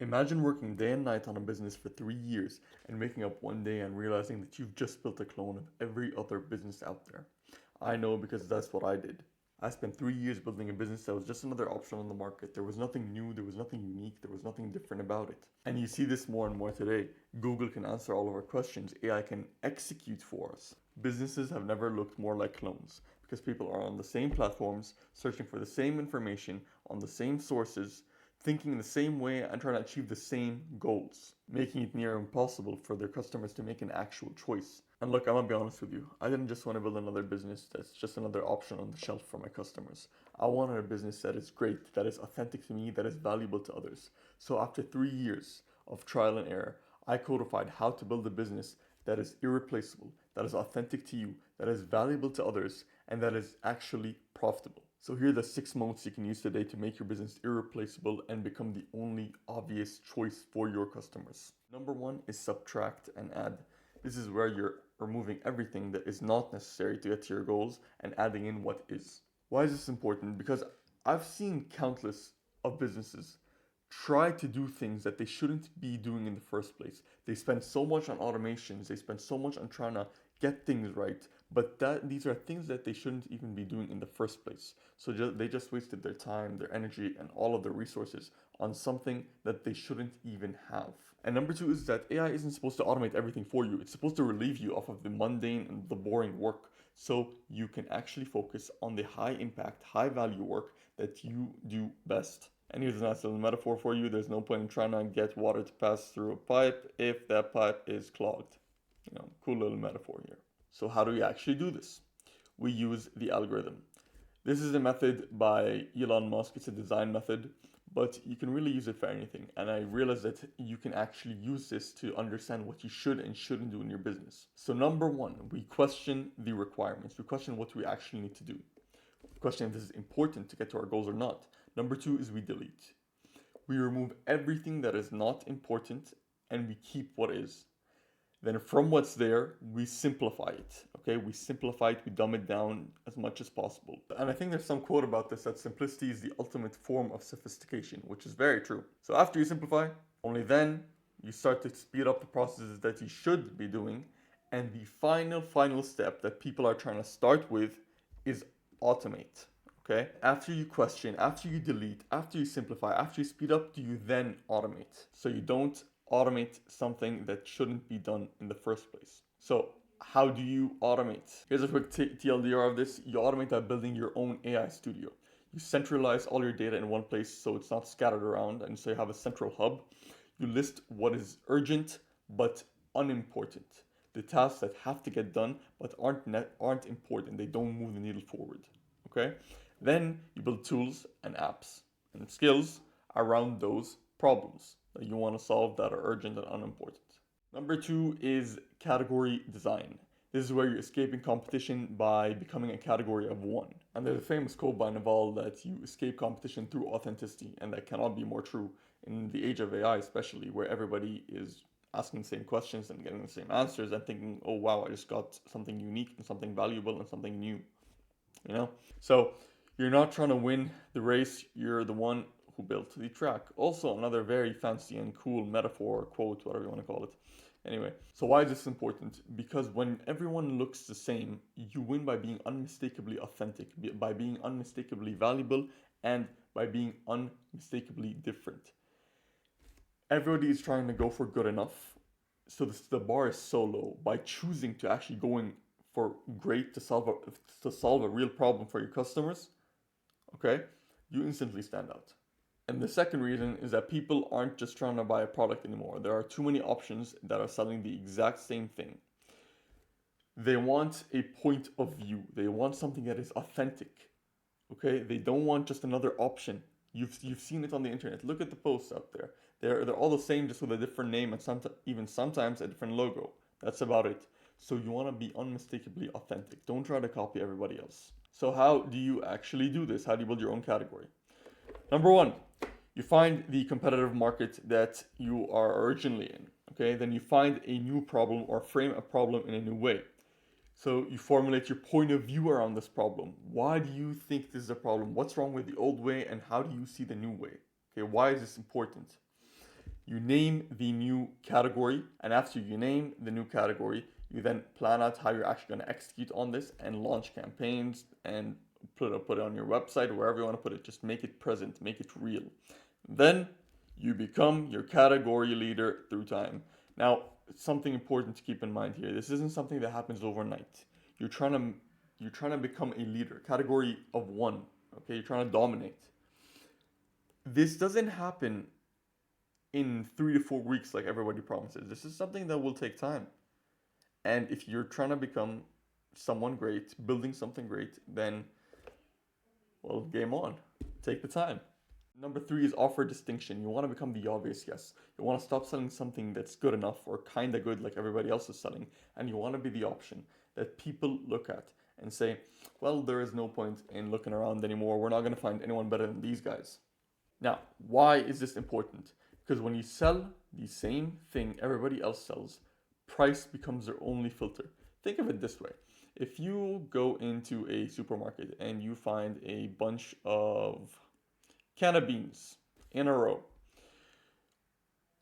Imagine working day and night on a business for 3 years and waking up one day and realizing that you've just built a clone of every other business out there. I know because that's what I did. I spent 3 years building a business that was just another option on the market. There was nothing new, there was nothing unique, there was nothing different about it. And you see this more and more today. Google can answer all of our questions, AI can execute for us. Businesses have never looked more like clones because people are on the same platforms, searching for the same information on the same sources, thinking the same way and trying to achieve the same goals, making it near impossible for their customers to make an actual choice. And look, I'm gonna be honest with you, I didn't just want to build another business that's just another option on the shelf for my customers. I wanted a business that is great, that is authentic to me, that is valuable to others. So after 3 years of trial and error, I codified how to build a business that is irreplaceable, that is authentic to you, that is valuable to others, and that is actually profitable. So here are the 6 moats you can use today to make your business irreplaceable and become the only obvious choice for your customers. Number one is subtract and add. This is where you're removing everything that is not necessary to get to your goals and adding in what is. Why is this important? Because I've seen countless of businesses try to do things that they shouldn't be doing in the first place. They spend so much on automations, they spend so much on trying to get things right, but these are things that they shouldn't even be doing in the first place. So they just wasted their time, their energy, and all of their resources on something that they shouldn't even have. And number two is that AI isn't supposed to automate everything for you. It's supposed to relieve you off of the mundane and the boring work so you can actually focus on the high impact, high value work that you do best. And here's a nice little metaphor for you. There's no point in trying to get water to pass through a pipe if that pipe is clogged. Cool little metaphor here. So how do we actually do this? We use the algorithm. This is a method by Elon Musk. It's a design method, but you can really use it for anything. And I realized that you can actually use this to understand what you should and shouldn't do in your business. So number one, we question the requirements. We question what we actually need to do. We question if this is important to get to our goals or not. Number two is we delete. We remove everything that is not important and we keep what is. Then from what's there, we simplify it. Okay, we simplify it, we dumb it down as much as possible. And I think there's some quote about this that simplicity is the ultimate form of sophistication, which is very true. So after you simplify, only then you start to speed up the processes that you should be doing. And the final step that people are trying to start with is automate. Okay, after you question, after you delete, after you simplify, after you speed up, do you then automate? So you don't automate something that shouldn't be done in the first place. So how do you automate? Here's a quick TLDR of this. You automate by building your own AI studio. You centralize all your data in one place so it's not scattered around, and so you have a central hub. You list what is urgent but unimportant. The tasks that have to get done but aren't important. They don't move the needle forward. Okay? Then you build tools and apps and skills around those problems that you want to solve that are urgent and unimportant. Number two is category design. This is where you're escaping competition by becoming a category of one. And there's a famous quote by Naval that you escape competition through authenticity, and that cannot be more true in the age of AI, especially where everybody is asking the same questions and getting the same answers and thinking, oh wow, I just got something unique and something valuable and something new. So you're not trying to win the race, you're the one who built the track. Also, another very fancy and cool metaphor, quote, whatever you want to call it. Anyway, so why is this important? Because when everyone looks the same, you win by being unmistakably authentic, by being unmistakably valuable, and by being unmistakably different. Everybody is trying to go for good enough, so the bar is so low. By choosing to actually going for great to solve a real problem for your customers, okay, you instantly stand out. And the second reason is that people aren't just trying to buy a product anymore. There are too many options that are selling the exact same thing. They want a point of view. They want something that is authentic. Okay? They don't want just another option. You've seen it on the internet. Look at the posts out there. They're all the same, just with a different name and sometimes a different logo. That's about it. So you want to be unmistakably authentic. Don't try to copy everybody else. So how do you actually do this? How do you build your own category? Number one, you find the competitive market that you are originally in. Okay, then you find a new problem or frame a problem in a new way. So you formulate your point of view around this problem. Why do you think this is a problem? What's wrong with the old way and how do you see the new way? Okay, why is this important? You name the new category, and after you name the new category, you then plan out how you're actually going to execute on this and launch campaigns and put it on your website, wherever you want to put it. Just make it present, make it real. Then you become your category leader through time. Now, something important to keep in mind here. This isn't something that happens overnight. You're trying to you're trying to become a leader, category of one. Okay, you're trying to dominate. This doesn't happen in 3 to 4 weeks like everybody promises. This is something that will take time. And if you're trying to become someone great, building something great, then, well, game on. Take the time. Number three is offer distinction. You want to become the obvious yes. You want to stop selling something that's good enough or kind of good like everybody else is selling, and you want to be the option that people look at and say, well, there is no point in looking around anymore. We're not going to find anyone better than these guys. Now, why is this important? Because when you sell the same thing everybody else sells, price becomes their only filter. Think of it this way. If you go into a supermarket and you find a bunch of can of beans in a row,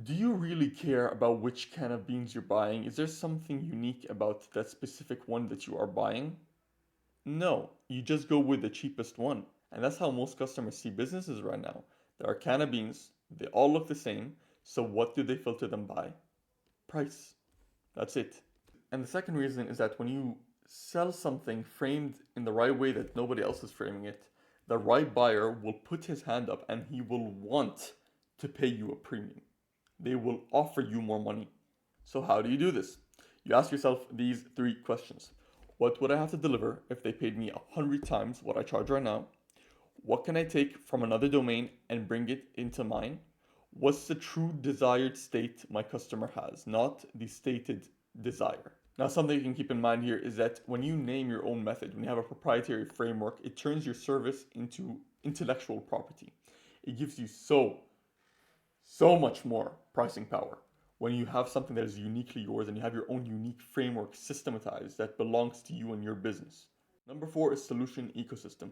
do you really care about which can of beans you're buying? Is there something unique about that specific one that you are buying? No, you just go with the cheapest one. And that's how most customers see businesses right now. There are can of beans, they all look the same, so what do they filter them by? Price. That's it. And the second reason is that when you sell something framed in the right way that nobody else is framing it, the right buyer will put his hand up and he will want to pay you a premium. They will offer you more money. So, how do you do this? You ask yourself these three questions. What would I have to deliver if they paid me 100 times what I charge right now? What can I take from another domain and bring it into mine? What's the true desired state my customer has, not the stated desire? Now, something you can keep in mind here is that when you name your own method, when you have a proprietary framework, it turns your service into intellectual property. It gives you so much more pricing power when you have something that is uniquely yours and you have your own unique framework systematized that belongs to you and your business. Number four is solution ecosystem.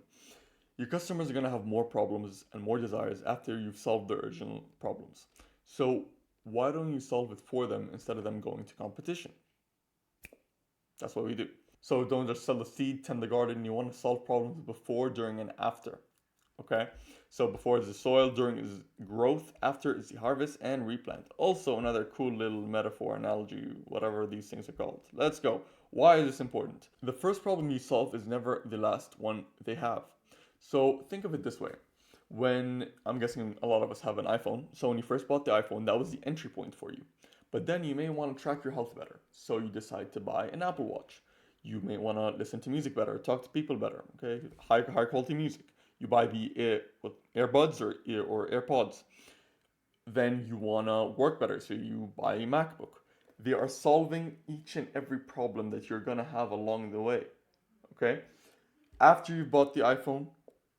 Your customers are going to have more problems and more desires after you've solved their original problems. So why don't you solve it for them instead of them going to competition? That's what we do. So don't just sell the seed, tend the garden. You want to solve problems before, during, and after. Okay? So before is the soil, during is growth, after is the harvest and replant. Also another cool little metaphor, analogy, whatever these things are called. Let's go. Why is this important? The first problem you solve is never the last one they have. So think of it this way. When I'm guessing a lot of us have an iPhone, so when you first bought the iPhone, that was the entry point for you. But then you may want to track your health better, so you decide to buy an Apple Watch. You may want to listen to music better, talk to people better, okay? High quality music. You buy the earbuds or AirPods. Then you want to work better, so you buy a MacBook. They are solving each and every problem that you're going to have along the way, okay? After you've bought the iPhone,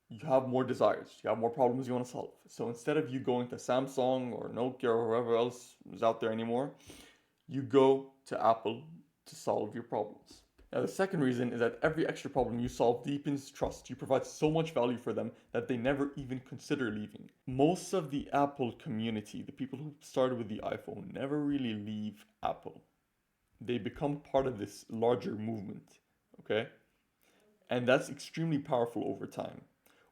you have more desires, you have more problems you want to solve. So instead of you going to Samsung or Nokia or whoever else is out there anymore, you go to Apple to solve your problems. Now, the second reason is that every extra problem you solve deepens trust. You provide so much value for them that they never even consider leaving. Most of the Apple community, the people who started with the iPhone, never really leave Apple. They become part of this larger movement, okay? And that's extremely powerful over time.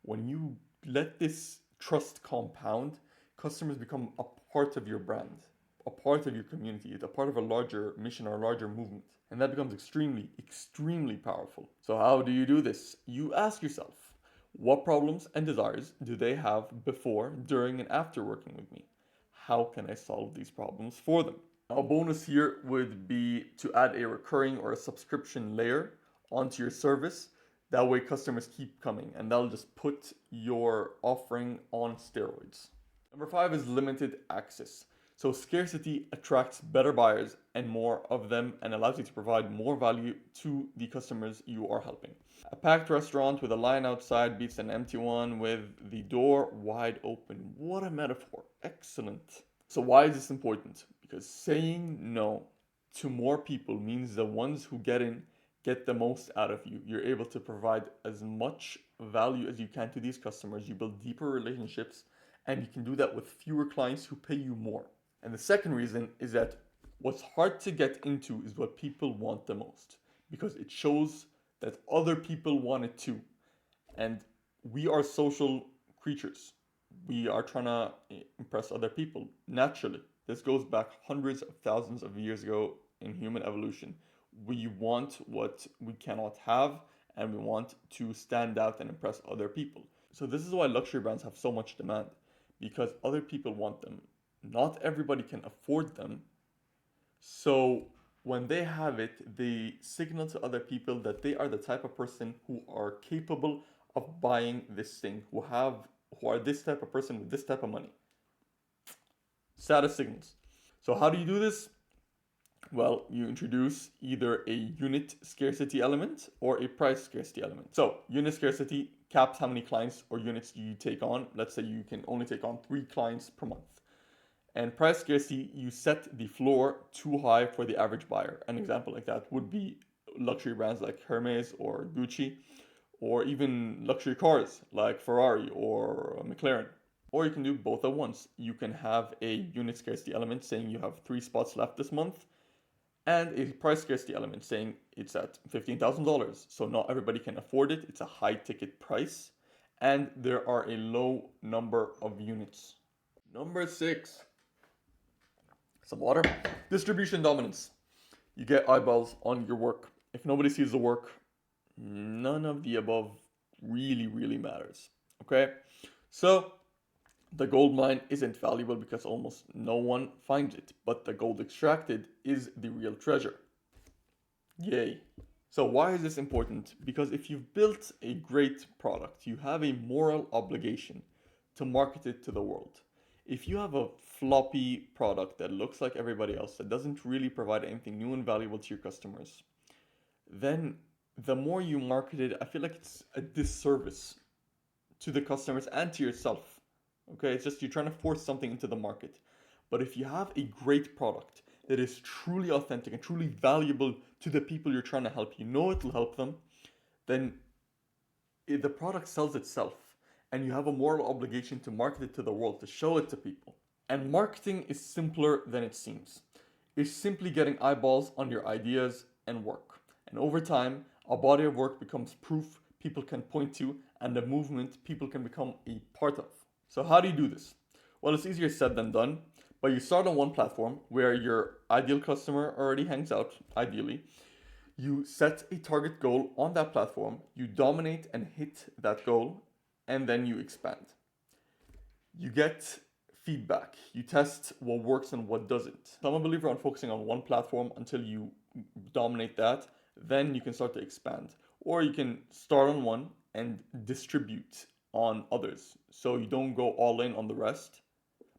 When you let this trust compound, customers become a part of your brand, a part of your community, a part of a larger mission or a larger movement. And that becomes extremely powerful. So, how do you do this? You ask yourself, what problems and desires do they have before, during, and after working with me? How can I solve these problems for them? A bonus here would be to add a recurring or a subscription layer onto your service. That way customers keep coming and that'll just put your offering on steroids. Number five is limited access. So scarcity attracts better buyers and more of them and allows you to provide more value to the customers you are helping. A packed restaurant with a line outside beats an empty one with the door wide open. What a metaphor. Excellent. So why is this important? Because saying no to more people means the ones who get in get the most out of you. You're able to provide as much value as you can to these customers. You build deeper relationships and you can do that with fewer clients who pay you more. And the second reason is that what's hard to get into is what people want the most, because it shows that other people want it too. And we are social creatures. We are trying to impress other people naturally. This goes back hundreds of thousands of years ago in human evolution. We want what we cannot have, and we want to stand out and impress other people. So, this is why luxury brands have so much demand, because other people want them. Not everybody can afford them. So, when they have it, they signal to other people that they are the type of person who are capable of buying this thing, who are this type of person with this type of money. Status signals. So how do you do this? Well, you introduce either a unit scarcity element or a price scarcity element. So unit scarcity caps how many clients or units you take on. Let's say you can only take on 3 clients per month. And price scarcity, you set the floor too high for the average buyer. An example like that would be luxury brands like Hermes or Gucci, or even luxury cars like Ferrari or McLaren. Or you can do both at once. You can have a unit scarcity element saying you have 3 spots left this month, and a price scarcity element saying it's at $15,000. So not everybody can afford it. It's a high ticket price, and there are a low number of units. Number 6, some water. Distribution dominance. You get eyeballs on your work. If nobody sees the work, none of the above really matters. Okay? So, the gold mine isn't valuable because almost no one finds it, but the gold extracted is the real treasure. Yay. So, why is this important? Because if you've built a great product, you have a moral obligation to market it to the world. If you have a floppy product that looks like everybody else, that doesn't really provide anything new and valuable to your customers, then the more you market it, I feel like it's a disservice to the customers and to yourself. Okay, it's just you're trying to force something into the market. But if you have a great product that is truly authentic and truly valuable to the people you're trying to help, you know it'll help them, then the product sells itself. And you have a moral obligation to market it to the world, to show it to people. And marketing is simpler than it seems. It's simply getting eyeballs on your ideas and work. And over time, a body of work becomes proof people can point to and a movement people can become a part of. So how do you do this? Well, it's easier said than done, but you start on one platform where your ideal customer already hangs out, ideally. You set a target goal on that platform, you dominate and hit that goal, and then you expand. You get feedback. You test what works and what doesn't. So I'm a believer on focusing on one platform until you dominate that, then you can start to expand. Or you can start on one and distribute on others. So you don't go all in on the rest,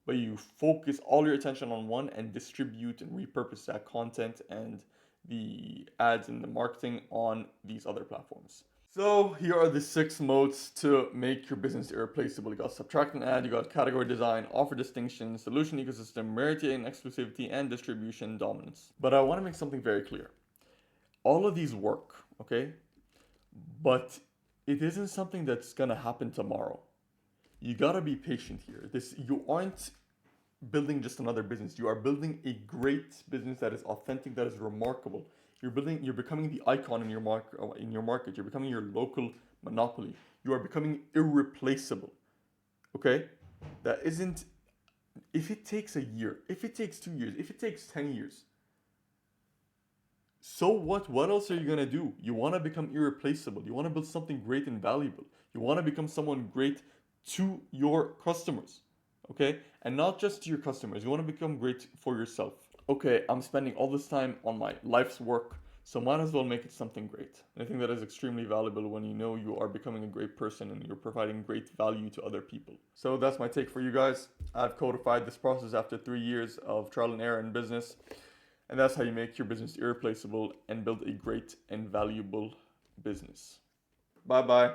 but you focus all your attention on one and distribute and repurpose that content and the ads and the marketing on these other platforms. So here are the 6 moats to make your business irreplaceable. You got subtract and add, you got category design, offer distinction, solution ecosystem, rarity and exclusivity, and distribution dominance. But I want to make something very clear. All of these work, okay? But it isn't something that's gonna happen tomorrow. You gotta be patient here. You aren't building just another business. You are building a great business that is authentic, that is remarkable. You're becoming the icon in your market. You're becoming your local monopoly. You are becoming irreplaceable. Okay? That isn't, if it takes a year, if it takes 2 years, if it takes 10 years, so what? What else are you gonna do? You wanna become irreplaceable. You wanna build something great and valuable. You wanna become someone great to your customers. Okay? And not just to your customers. You wanna become great for yourself. Okay, I'm spending all this time on my life's work, so might as well make it something great. And I think that is extremely valuable when you know you are becoming a great person and you're providing great value to other people. So that's my take for you guys. I've codified this process after 3 years of trial and error in business. And that's how you make your business irreplaceable and build a great and valuable business. Bye bye.